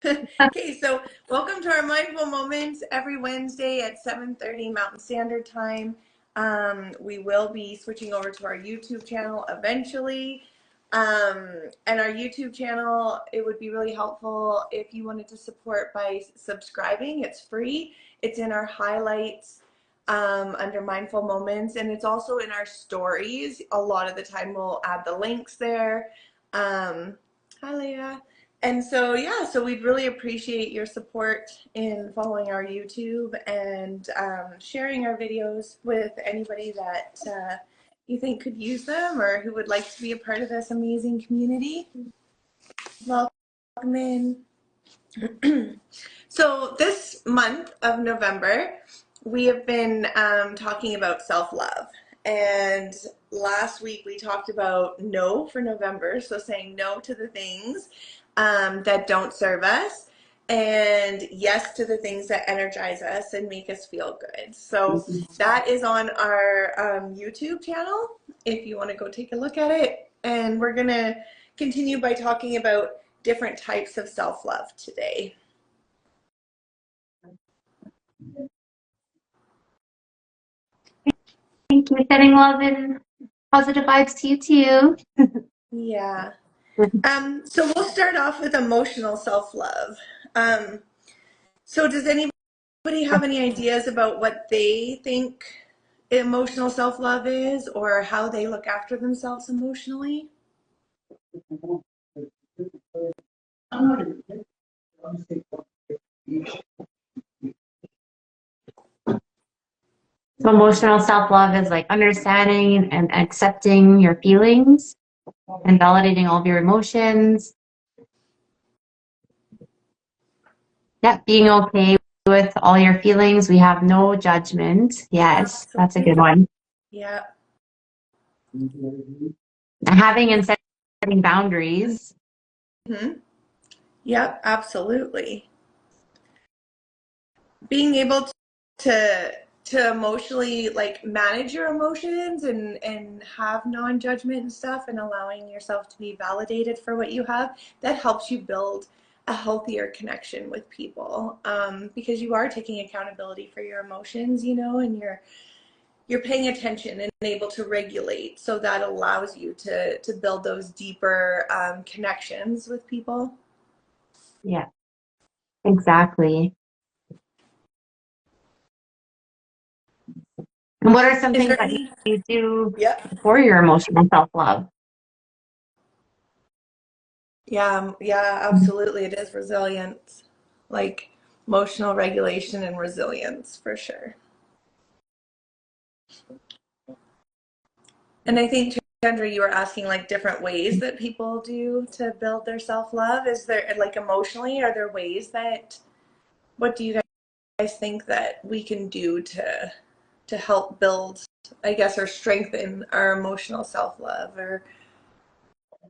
Okay, so welcome to our Mindful Moments every Wednesday at 7:30 Mountain Standard Time. We will be switching over to our YouTube channel eventually. And our YouTube channel, it would be really helpful if you wanted to support by subscribing. It's free. It's in our highlights under Mindful Moments, and it's also in our stories. A lot of the time we'll add the links there. Hi, Leah. And so, yeah, so we'd really appreciate your support in following our YouTube and sharing our videos with anybody that you think could use them or who would like to be a part of this amazing community. Welcome in. So this month of November, we have been talking about self-love. And last week we talked about no for November, so saying no to the things that don't serve us, and yes to the things that energize us and make us feel good. So that is on our YouTube channel if you want to go take a look at it. And we're going to continue by talking about different types of self-love today. Thank you. Sending love and positive vibes to you too. Yeah. So we'll start off with emotional self-love. So does anybody have any ideas about what they think emotional self-love is or how they look after themselves emotionally? So emotional self-love is like understanding and accepting your feelings and validating all of your emotions. Yeah, being okay with all your feelings. We have no judgment. Yes, that's a good Absolutely. one. Yeah. Having and setting boundaries. Mm-hmm. Yep, absolutely. Being able to emotionally like manage your emotions and have non-judgment and stuff and allowing yourself to be validated for what you have, that helps you build a healthier connection with people, because you are taking accountability for your emotions, you know, and you're paying attention and able to regulate, so that allows you to build those deeper connections with people. Yeah, exactly. And what are some Is things there that any? you do Yeah. for your emotional self-love? Yeah, absolutely. It is resilience, like emotional regulation and resilience for sure. And I think, Chandra, you were asking like different ways that people do to build their self-love. Is there like emotionally, are there ways that, what do you guys think that we can do to help build, I guess, or strengthen our emotional self-love or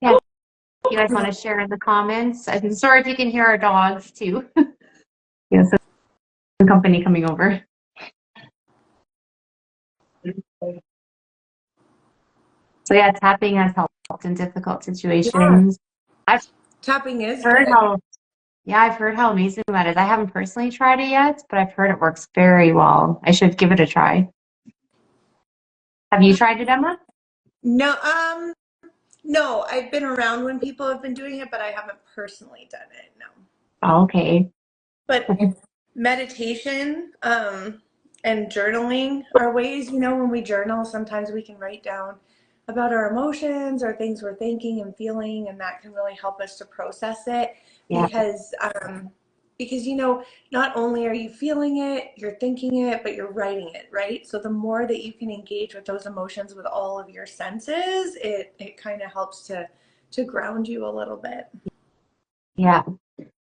Yeah, if you guys want to share in the comments. I'm sorry if you can hear our dogs too. Yeah, some company coming over. So yeah, tapping has helped in difficult yeah, situations. I've tapping is heard good. how, yeah, I've heard how amazing that is. I haven't personally tried it yet, but I've heard it works very well. I should give it a try. Have you tried it, Emma? No, no, I've been around when people have been doing it, but I haven't personally done it. No. Oh, okay. But meditation, and journaling are ways, you know, when we journal, sometimes we can write down about our emotions or things we're thinking and feeling, and that can really help us to process it Yeah, because, because, you know, not only are you feeling it, you're thinking it, but you're writing it, right? So the more that you can engage with those emotions with all of your senses, it kind of helps to ground you a little bit. yeah.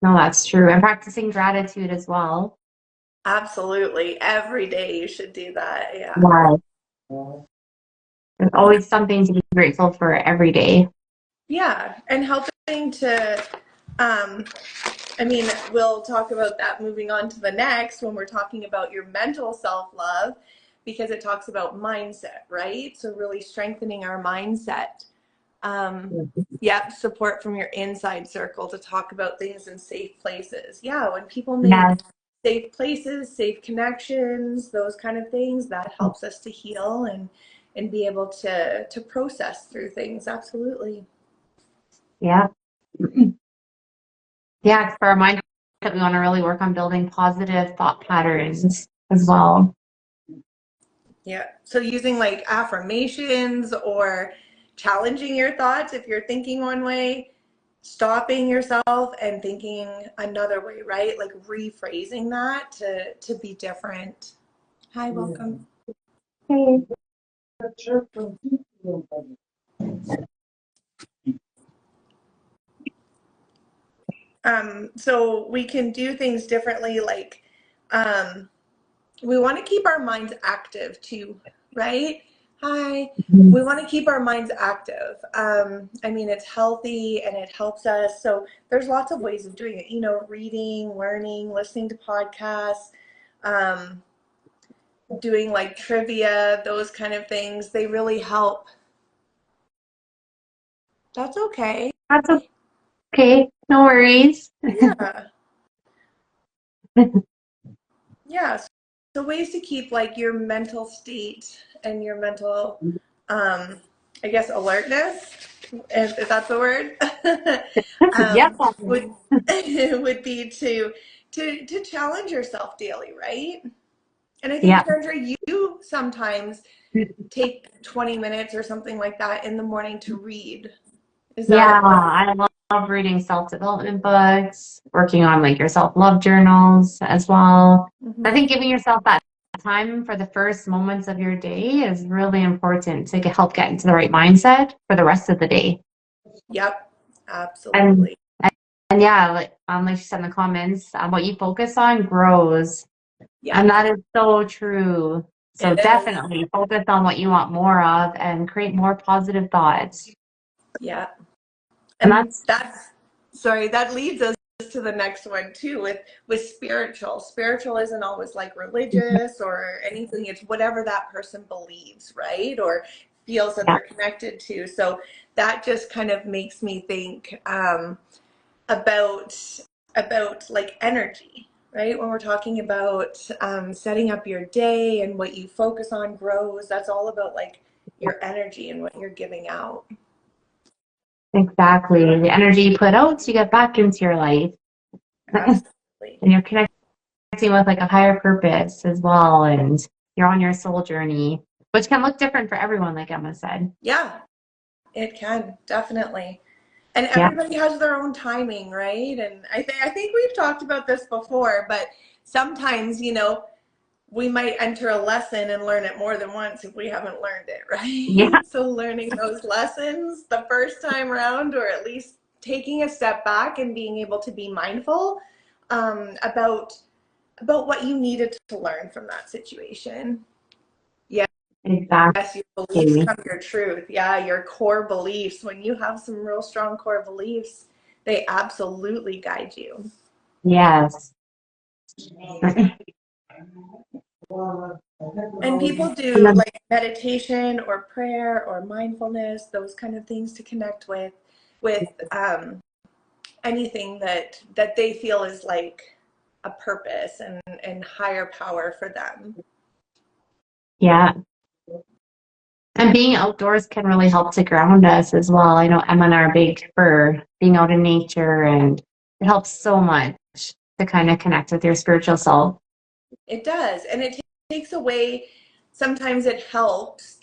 No, that's true. And practicing gratitude as well. Absolutely. Every day you should do that. Yeah. Wow. There's always something to be grateful for every day. Yeah. And helping to, um, I mean, we'll talk about that moving on to the next when we're talking about your mental self love, because it talks about mindset, right? So, really strengthening our mindset Yeah, support from your inside circle to talk about things in safe places. Yeah, when people make Yes. safe places, safe connections, those kind of things, that helps us to heal and be able to process through things. Absolutely. Yeah. Yeah, it's for our mind that we want to really work on building positive thought patterns as well. Yeah. So using like affirmations or challenging your thoughts if you're thinking one way, stopping yourself and thinking another way, right? Like rephrasing that to be different. Hi, welcome. Okay. So we can do things differently, like we want to keep our minds active too, right? Hi. We want to keep our minds active. I mean, it's healthy and it helps us. So there's lots of ways of doing it, you know, reading, learning, listening to podcasts, doing like trivia, those kind of things. They really help. That's okay. That's okay. No worries. Yeah. Yeah. So ways to keep like your mental state and your mental, I guess, alertness, if that's the word, Yep. would would be to challenge yourself daily, right? And I think Yeah. Sandra, you sometimes take 20 minutes or something like that in the morning to read. Is Yeah, that? I love reading self-development books, working on like your self-love journals as well. I Mhm. think giving yourself that time for the first moments of your day is really important to help get into the right mindset for the rest of the day. Yep, And absolutely. and yeah, like you said in the comments, what you focus on grows. And Yes, that is so true. So it is. definitely focus on what you want more of and create more positive thoughts. Yeah. And And that's, sorry, that leads us to the next one too with spiritual isn't always like religious or anything. It's whatever that person believes, right, or feels that yeah, they're connected to. So that just kind of makes me think about like energy, right? When we're talking about setting up your day and what you focus on grows, that's all about like your energy and what you're giving out. exactly. The energy you put out, you get back into your life. Absolutely. And you're connecting with like a higher purpose as well. And you're on your soul journey, which can look different for everyone, like Emma said. Yeah, it can definitely. And Yeah. everybody has their own timing, right? And I think we've talked about this before, but sometimes, you know, we might enter a lesson and learn it more than once if we haven't learned it, Yeah. right? So learning those lessons the first time around, or at least taking a step back and being able to be mindful about what you needed to learn from that situation. Yeah. Yes, your beliefs Exactly. come your truth. Yeah, your core beliefs. When you have some real strong core beliefs, they absolutely guide you. Yes. And people And do then, like meditation or prayer or mindfulness, those kind of things to connect with anything that they feel is like a purpose and higher power for them. yeah. And being outdoors can really help to ground us as well. I know Emma and I are big for being out in nature, and it helps so much to kind of connect with your spiritual self. It does. And it takes away, sometimes it helps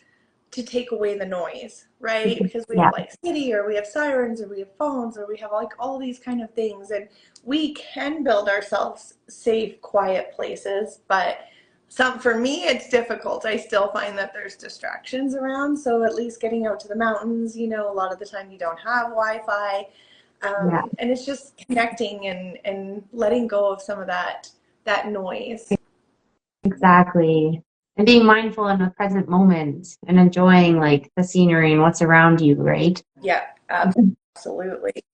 to take away the noise, right? Because we Yeah, have like city or we have sirens or we have phones or we have like all these kind of things. And we can build ourselves safe, quiet places, but for me it's difficult. I still find that there's distractions around. So at least getting out to the mountains, you know, a lot of the time you don't have Wi-Fi. yeah, And it's just connecting and letting go of some of that noise. exactly. And being mindful in the present moment and enjoying like the scenery and what's around you, right? Yeah, absolutely.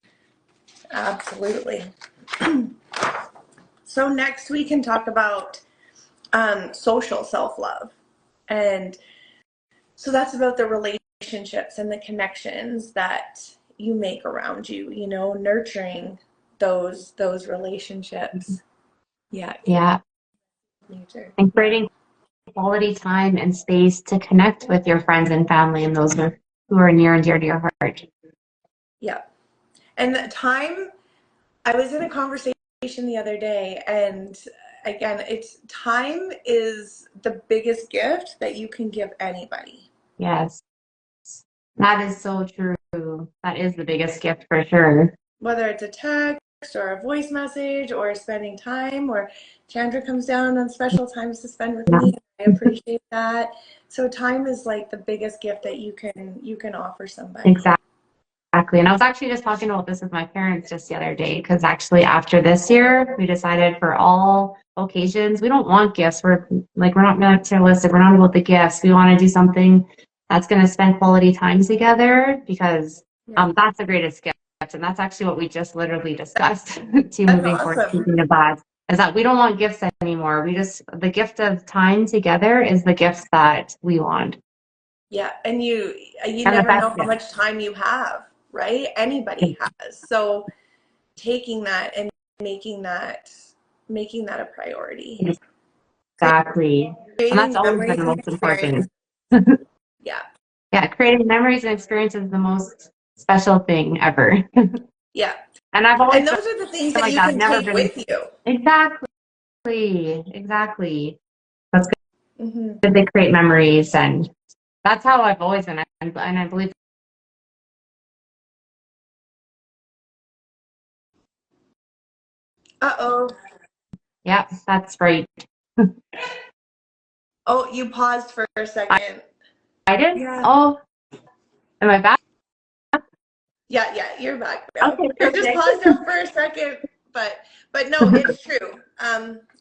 Absolutely. So next we can talk about social self-love. And so that's about the relationship relationships and the connections that you make around you, you know, nurturing those relationships. Yeah, Yeah. nature. And Yeah. creating quality time and space to connect with your friends and family and those who are near and dear to your heart. Yeah. And the time, I was in a conversation the other day, and again, it's time is the biggest gift that you can give anybody. Yes. That is so true. That is the biggest gift for sure. Whether it's a text or a voice message or spending time, or Chandra comes down on special times to spend with me. I appreciate that. So time is like the biggest gift that you can offer somebody. Exactly. And I was actually just talking about this with my parents just the other day because actually after this year, we decided for all occasions, we don't want gifts. We're not materialistic. We're not about the gifts. We want to do something that's going to spend quality time together because Yeah. that's the greatest gift. And that's actually what we just literally discussed to That's moving forward, awesome. speaking of that, is that we don't want gifts anymore. The gift of time together is the gift that we want. Yeah, and you And the never best know how much time you have, right? Anybody gift. has. So taking that and making that a priority. Exactly. And that's Creating always been memories the and most important. experiences. Yeah. Yeah, creating memories and experiences is the most special thing ever. Yeah. And I've always And been those are the things that like you that. I've can never take been with you. exactly. That's Hmm. good. They create memories, and that's how I've always been. And I believe, Uh-oh. yeah, that's right. Oh, you paused for a I, second. I did. Yeah. Oh, am I back? Yeah, you're back now. Okay, You're just perfect. paused out for a second, but no, it's true.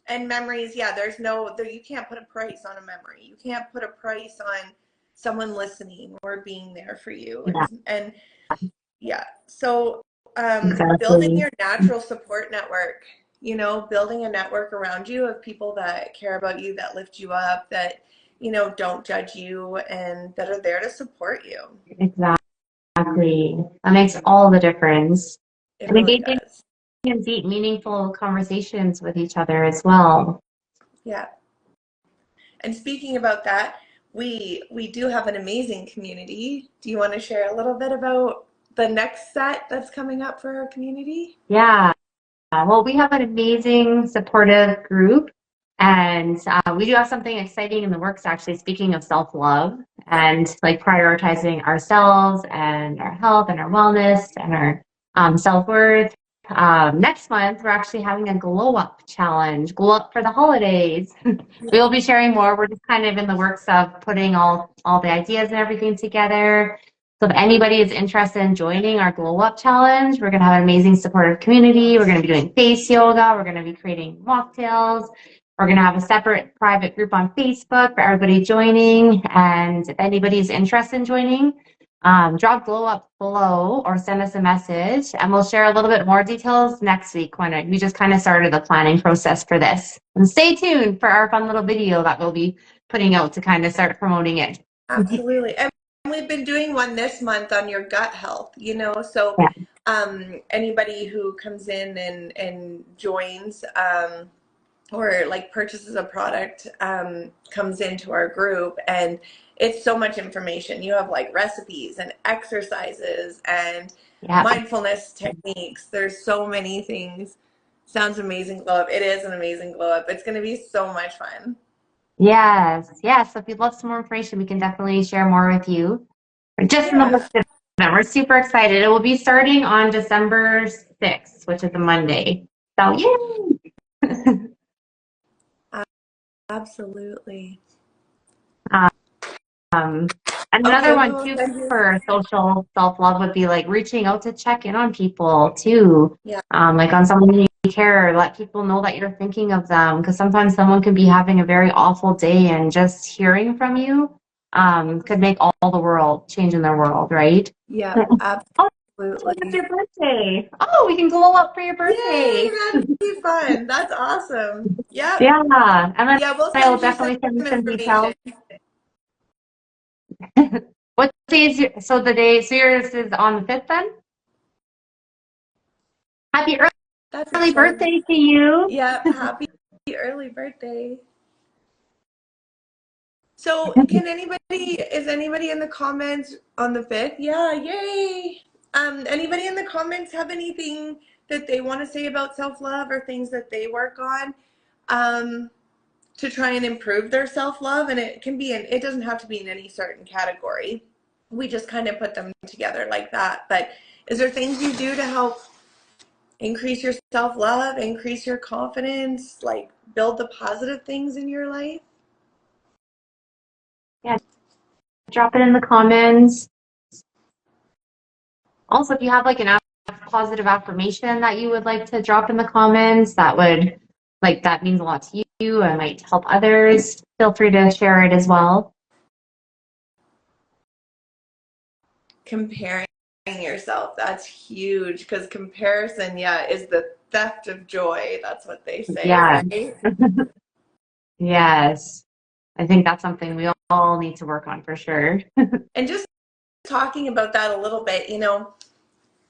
And memories, yeah, you can't put a price on a memory. You can't put a price on someone listening or being there for you. Yeah, And yeah, so building exactly. your natural support network, you know, building a network around you of people that care about you, that lift you up, that, you know, don't judge you and that are there to support you. Exactly. That makes all the difference. It And really engaging does. in deep, meaningful conversations with each other as well. Yeah. And speaking about that, we do have an amazing community. Do you want to share a little bit about the next set that's coming up for our community? Yeah. Well, we have an amazing, supportive group, and we do have something exciting in the works, actually, speaking of self-love and like prioritizing ourselves and our health and our wellness and our self-worth. Next month, we're actually having a glow up challenge, glow up for the holidays. We will be sharing more. We're just kind of in the works of putting all the ideas and everything together. So if anybody is interested in joining our Glow Up Challenge, we're going to have an amazing supportive community. We're going to be doing face yoga. We're going to be creating mocktails. We're going to have a separate private group on Facebook for everybody joining. And if anybody is interested in joining, drop Glow Up below or send us a message. And we'll share a little bit more details next week when we just kind of started the planning process for this. And stay tuned for our fun little video that we'll be putting out to kind of start promoting it. Absolutely. And we've been doing one this month on your gut health, you know, so Yeah. anybody who comes in and joins or like purchases a product comes into our group, and it's so much information. You have like recipes and exercises and Yeah. mindfulness techniques. There's so many things. Sounds amazing glow up. It is an amazing glow up. It's going to be so much fun. Yes, yes. So if you'd love some more information, we can definitely share more with you. We're just in the Yeah. midst of it. We're super excited. It will be starting on December 6th, which is a Monday. So, yay! Absolutely. Um, and another Okay, we one will too send you. for social self-love would be like reaching out to check in on people too. Yeah. Like on someone you care, let people know that you're thinking of them because sometimes someone can be having a very awful day and just hearing from you could make all the world change in their world, right? Yeah, Oh, it's absolutely. your birthday. Oh, we can glow up for your Yay, birthday. that'd be fun. That's awesome. Yep. Yeah. And then Yeah, we'll I will send you some definitely send you some information. details. What day is your, so the day, so yours is on the 5th then? Happy That's early exciting. birthday to you. Yep, happy early birthday. So, is anybody in the comments on the 5th? Yeah, yay. Anybody in the comments have anything that they want to say about self-love or things that they work on to try and improve their self-love? And it doesn't have to be in any certain category. We just kind of put them together like that. But is there things you do to help increase your self-love, increase your confidence, like build the positive things in your life? Yeah, drop it in the comments. Also, if you have like an positive affirmation that you would like to drop in the comments, that means a lot to you and might help others. Feel free to share it as well. Comparing yourself, that's huge, because comparison, is the theft of joy. That's what they say, Yeah. right? Yes. I think that's something we all need to work on for sure. And just talking about that a little bit,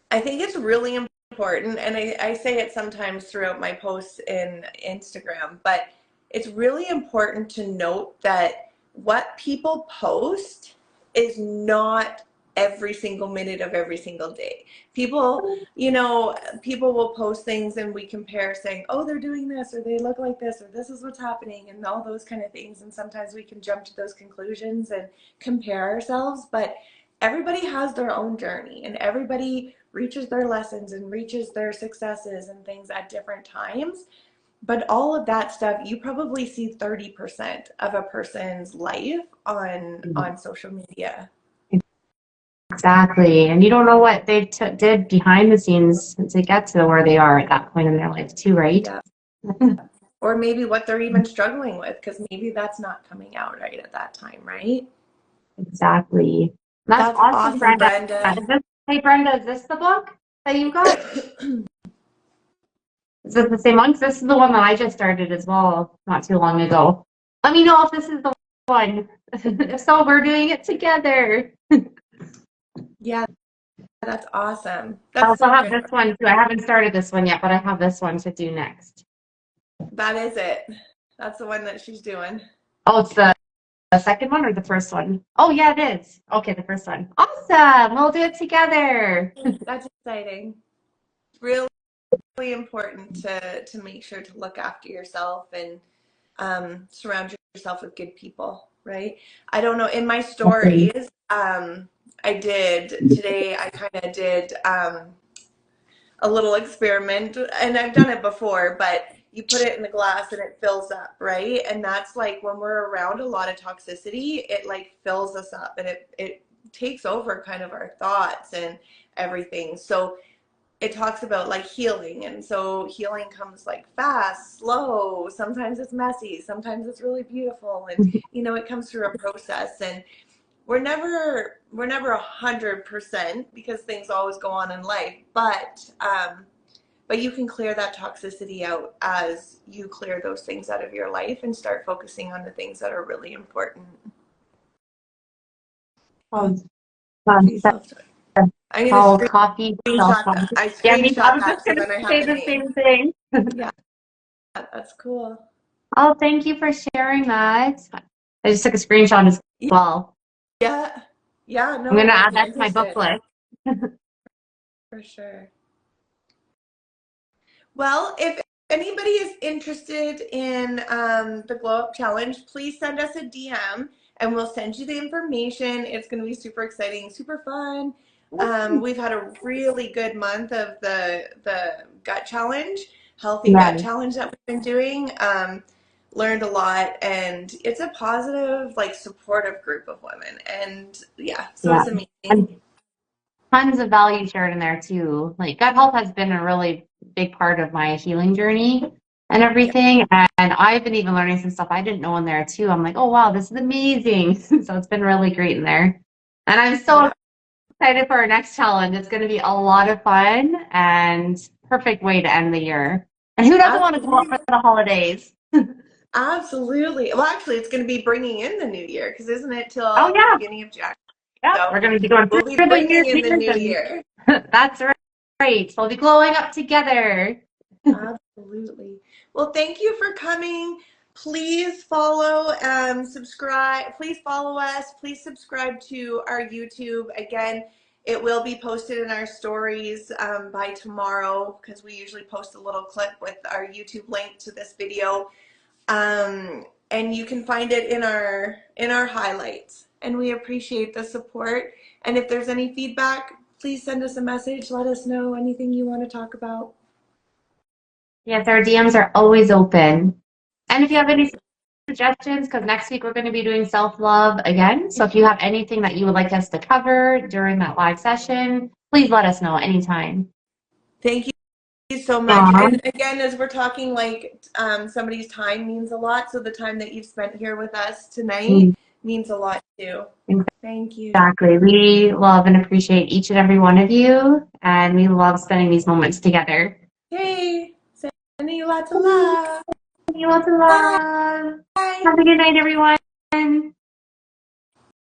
I think it's really important, and I say it sometimes throughout my posts in Instagram, but it's really important to note that what people post is not every single minute of every single day. People will post things and we compare saying, oh, they're doing this, or they look like this, or this is what's happening, and all those kind of things. And sometimes we can jump to those conclusions and compare ourselves, but everybody has their own journey, and everybody reaches their lessons and reaches their successes and things at different times. But all of that stuff, you probably see 30% of a person's life on social media. Exactly. And you don't know what they did behind the scenes to get to where they are at that point in their life too, right? Yeah. Or maybe what they're even struggling with, because maybe that's not coming out right at that time, right? Exactly. That's That's awesome, awesome, Brenda. Brenda. Hey, Brenda, is this the book that you got? Is this the same one? 'Cause this is the one that I just started as well not too long ago. Let me know if this is the one. If so, we're doing it together. Yeah, that's awesome. I That's also so have good. this one too. I haven't started this one yet, but I have this one to do next. That is it. That's the one that she's doing. Oh, it's the second one or the first one? Oh, yeah, it is. Okay, the first one. Awesome. We'll do it together. That's exciting. Really important to make sure to look after yourself and surround yourself with good people, right? I don't know. In my stories, I did today. I kind of did a little experiment, and I've done it before, but you put it in the glass and it fills up, right? And that's like when we're around a lot of toxicity, it like fills us up, and it takes over kind of our thoughts and everything. So it talks about like healing, and so healing comes like fast, slow, sometimes it's messy, sometimes it's really beautiful, and it comes through a process, and we're never 100% because things always go on in life, but you can clear that toxicity out as you clear those things out of your life and start focusing on the things that are really important. Oh, I'm going called to coffee. screenshot that. I Yeah, I screenshot was that just so going to then I have say the the name. same thing. Yeah, that's cool. Oh, thank you for sharing that. I just took a screenshot as well. Yeah, yeah, I'm no, going it to makes add me that to my book interested list. for sure. Well, if anybody is interested in the Glow Up Challenge, please send us a DM and we'll send you the information. It's going to be super exciting, super fun. We've had a really good month of the gut challenge, healthy gut Yes. challenge that we've been doing. Learned a lot, and it's a positive, like supportive group of women, and yeah, so Yeah. it's amazing. And tons of value shared in there too. Like gut health has been a really big part of my healing journey and everything. And I've been even learning some stuff I didn't know in there too. I'm like, oh wow, this is amazing. So it's been really great in there. And I'm so excited for our next challenge. It's going to be a lot of fun and perfect way to end the year. And who doesn't want to go out for the holidays? Absolutely. Well, actually, it's going to be bringing in the new year because isn't it till Oh the yeah. beginning of January? Yeah, So we're going to be going we'll through be the bringing in the years new and year. that's right. We'll be glowing up together. Absolutely. Well, thank you for coming. Please follow, subscribe. Please follow us. Please subscribe to our YouTube. Again, it will be posted in our stories by tomorrow because we usually post a little clip with our YouTube link to this video. And you can find it in our highlights. And we appreciate the support. And if there's any feedback, please send us a message. Let us know anything you want to talk about. Yes, our DMs are always open. And if you have any suggestions, because next week we're going to be doing self-love again. So if you have anything that you would like us to cover during that live session, please let us know anytime. Thank you so much. Aw. And again, as we're talking, like somebody's time means a lot. So the time that you've spent here with us tonight means a lot too. Thank you. Exactly. We love and appreciate each and every one of you, and we love spending these moments together. Hey, sending you lots of love. Sending you lots of Bye. love. Have a good night, everyone.